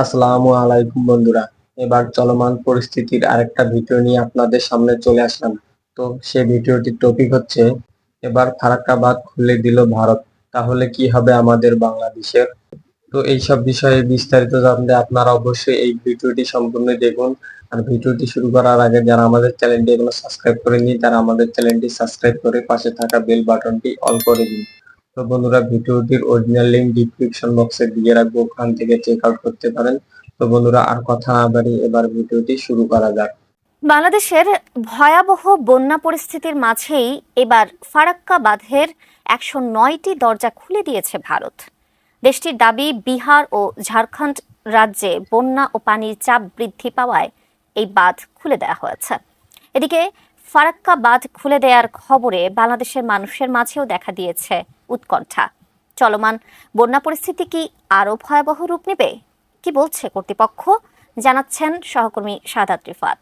আসসালামু আলাইকুম বন্ধুরা। এবার চলমান পরিস্থিতির আরেকটা ভিডিও নিয়ে আপনাদের সামনে চলে আসলাম। তো সে ভিডিওটির টপিক হচ্ছে, এবার ফারাক্কা বাঁধ খুলে দিল ভারত, তাহলে কি হবে আমাদের বাংলাদেশের। তো এইসব বিষয়ে বিস্তারিত জানতে আপনারা অবশ্যই এই ভিডিওটি সম্পূর্ণ দেখুন। আর ভিডিওটি শুরু করার আগে যারা আমাদের চ্যানেলটি এখনো সাবস্ক্রাইব করেননি তারা আমাদের চ্যানেলটি সাবস্ক্রাইব করে পাশে থাকা বেল বাটনটি অল করে দিন। তো বন্ধুরা, ভিডিওটির অরিজিনাল লিংক ডিসক্রিপশন বক্সে দিয়ে রাখবো, ওখান থেকে চেক আউট করতে পারেন। তো বন্ধুরা, আর কথা না বাড়িয়ে এবার ভিডিওটি শুরু করা যাক। বাংলাদেশের ভয়াবহ বন্যা পরিস্থিতির মাঝেই এবার ফারাক্কা বাঁধের ১০৯টি দরজা খুলে দিয়েছে ভারত। দেশটির দাবি, বিহার ও ঝাড়খণ্ড রাজ্যে বন্যা ও পানির চাপ বৃদ্ধি পাওয়ায় এই বাঁধ খুলে দেওয়া হয়েছে। এদিকে ফারাক্কা বাঁধ খুলে দেওয়ার খবরে বাংলাদেশের মানুষের মাঝেও দেখা দিয়েছে উৎকণ্ঠা। চলমান বন্যা পরিস্থিতি কি আরও ভয়াবহ রূপ নেবে? কি বলছে কর্তৃপক্ষ, জানাচ্ছেন সহকর্মী সাদাত রিফাত।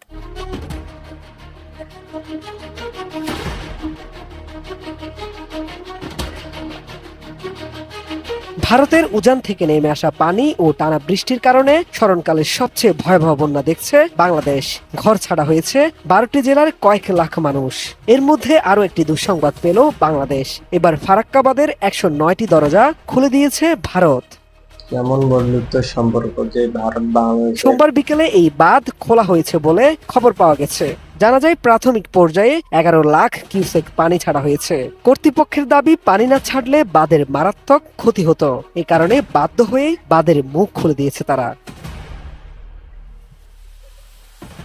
ভারতের উজান থেকে নেমে আসা পানি ও টানা বৃষ্টির কারণে স্মরণকালের সবচেয়ে ভয়াবহ বন্যা দেখছে বাংলাদেশ। ঘর ছাড়া হয়েছে ১২টি জেলার কয়েক লাখ মানুষ। এর মধ্যে আরো একটি দুঃসংবাদ পেল বাংলাদেশ। এবার ফারাক্কা বাঁধের ১০৯টি দরজা খুলে দিয়েছে ভারত। কেমন বন্ধুত্ব সম্পর্ক যে ভারত বাংলাদেশ। সোমবার বিকেলে এই বাঁধ খোলা হয়েছে বলে খবর পাওয়া গেছে। জানা যায়, প্রাথমিক পর্যায়ে ১১ লাখ কিউসেক পানি ছাড়া হয়েছে। কর্তৃপক্ষের দাবি, পানি না ছাড়লে বাঁধের মারাত্মক ক্ষতি হতো। এ কারণে বাধ্য হয়ে বাঁধের মুখ খুলে দিয়েছে তারা।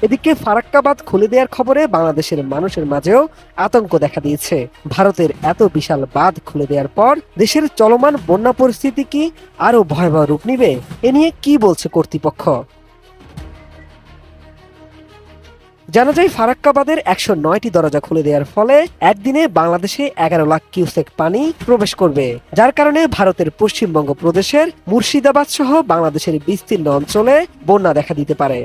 এদিকে ফারাক্কা বাঁধ খুলে দেওয়ার খবরে বাংলাদেশের মানুষের মাঝেও আতঙ্ক দেখা দিয়েছে। ভারতের এত বিশাল বাঁধ খুলে দেওয়ার পর দেশের চলমান বন্যা পরিস্থিতি কি আরো ভয়াবহ রূপ নিবে? এ নিয়ে কি বলছে কর্তৃপক্ষ? জানা যায়, ফারাক্কা বাঁধের ১০৯টি দরজা খুলে দেওয়ার ফলে একদিনে বাংলাদেশে ১১ লাখ কিউসেক পানি প্রবেশ করবে, যার কারণে ভারতের পশ্চিমবঙ্গ প্রদেশের মুর্শিদাবাদ সহ বাংলাদেশের বিস্তীর্ণ অঞ্চলে বন্যা দেখা দিতে পারে।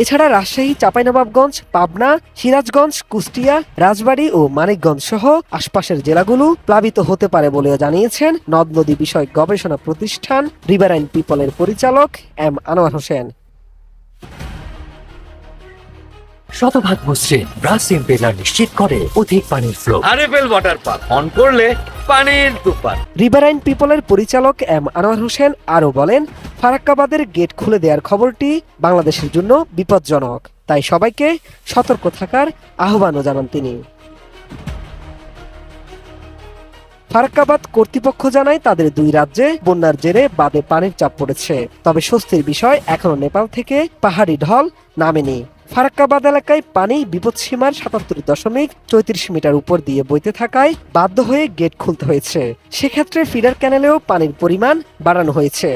এছাড়া রাজশাহী, চাঁপাইনবাবগঞ্জ, পাবনা, সিরাজগঞ্জ, কুষ্টিয়া, রাজবাড়ী ও মানিকগঞ্জ সহ আশপাশের জেলাগুলো প্লাবিত হতে পারে বলেও জানিয়েছেন নদ নদী বিষয়ক গবেষণা প্রতিষ্ঠান রিভারাইন পিপলের পরিচালক এম আনোয়ার হোসেন। শতভাগ মসৃণ ব্রাশ ইম্পেলার নিশ্চিত করে অধিক পানির flow. RFL water pump on করলে পানির তুফান। রিভারাইন পিপলের পরিচালক এম আনোয়ার হোসেন আরও বলেন, ফারাক্কা বাঁধের গেট খুলে দেওয়ার খবরটি বাংলাদেশের জন্য বিপজ্জনক, তাই সবাইকে সতর্ক থাকার আহ্বানও জানান তিনি। ফারাক্কা বাঁধ কর্তৃপক্ষ জানায়, তাদের দুই রাজ্যে বন্যার জেরে বাঁধে পানির চাপ পড়েছে। তবে স্বস্তির বিষয়, এখনো নেপাল থেকে পাহাড়ি ঢল নামেনি। ফারাক্কা বাঁধ এলাকায় পানি বিপদসীমার ৭৭.৩৪ মিটার উপর দিয়ে বইতে থাকায় বাধ্য হয়ে গেট খুলতে হয়েছে। সেক্ষেত্রে ফিডার ক্যানেলেও পানির পরিমাণ বাড়ানো হয়েছে।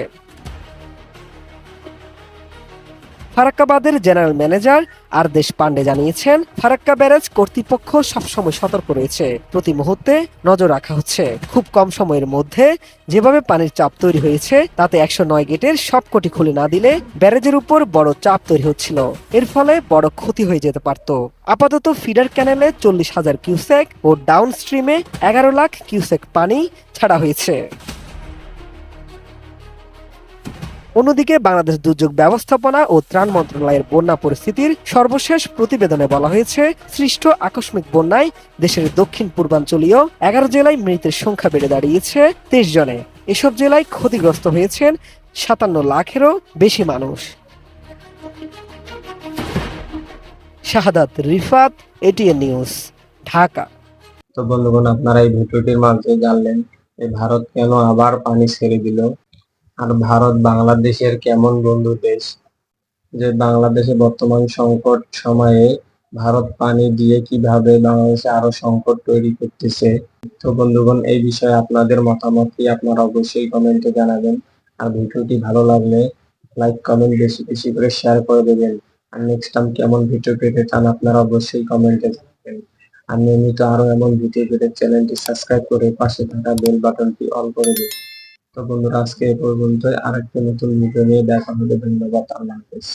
ফারাক্কা বাঁধের জেনারেল ম্যানেজার আরদেশ পান্ডে জানিয়েছেন, ফারাক্কা ব্যারেজ কর্তৃপক্ষ সবসময় সতর্ক রয়েছে। প্রতি মুহূর্তে নজর রাখা হচ্ছে। খুব কম সময়ের মধ্যে যেভাবে পানির চাপ তৈরি হয়েছে, তাতে ১০৯ গেটের সবকটি খুলে না দিলে ব্যারেজের উপর বড় চাপ তৈরি হচ্ছিল। এর ফলে বড় ক্ষতি হয়ে যেতে পারত। আপাতত ফিডার ক্যানেলে ৪০,০০০ কিউসেক ও ডাউন স্ট্রিমে ১১ লাখ কিউসেক পানি ছাড়া হয়েছে। অন্যদিকে বাংলাদেশ দুর্যোগ ব্যবস্থাপনা ও ত্রাণ মন্ত্রণালয়ের বন্যা পরিস্থিতির সর্বশেষ প্রতিবেদনে বলা হয়েছে, সৃষ্ট আকস্মিক বন্যায় দেশের দক্ষিণ পূর্বাঞ্চলীয় ১১ জেলায় মৃতের সংখ্যা বেড়ে দাঁড়িয়েছে ২৩ জনে। এসব জেলায় ক্ষতিগ্রস্ত হয়েছেন ৫৭ লাখেরও বেশি মানুষ। শাহাদাত রিফাত, এটিএন নিউজ, ঢাকা। তো বন্ধুগণ, আপনারা এই ভিডিওটির মাধ্যমে জানলেন এই ভারত কেন আবার পানি ছেড়ে দিল, আর ভারত বাংলাদেশের কেমন বন্ধু দেশ, যে বাংলাদেশে বর্তমান সংকট সময়ে ভারত পানি দিয়ে কিভাবে বাংলাদেশে আরো সংকট তৈরি করতেছে। তো বন্ধুগণ, এই বিষয়ে আপনাদের মতামত কি আপনারা অবশ্যই কমেন্টে জানাবেন। আর ভিডিওটি ভালো লাগলে লাইক কমেন্ট বেশি বেশি করে শেয়ার করে দেবেন। আর নেক্সট টাইম কেমন ভিডিও পেতে চান আপনারা অবশ্যই কমেন্টে জানাবেন। আর নিয়মিত আরো এমন ভিডিও পেতে চ্যানেলটি সাবস্ক্রাইব করে পাশে থাকা বেল বাটনটি অন করে দিন। তো বন্ধুরা, আজকে এই পর্যন্ত। আরেকটা নতুন ভিডিও নিয়ে দেখা হবে। ধন্যবাদ। আল্লাহ হাফেজ।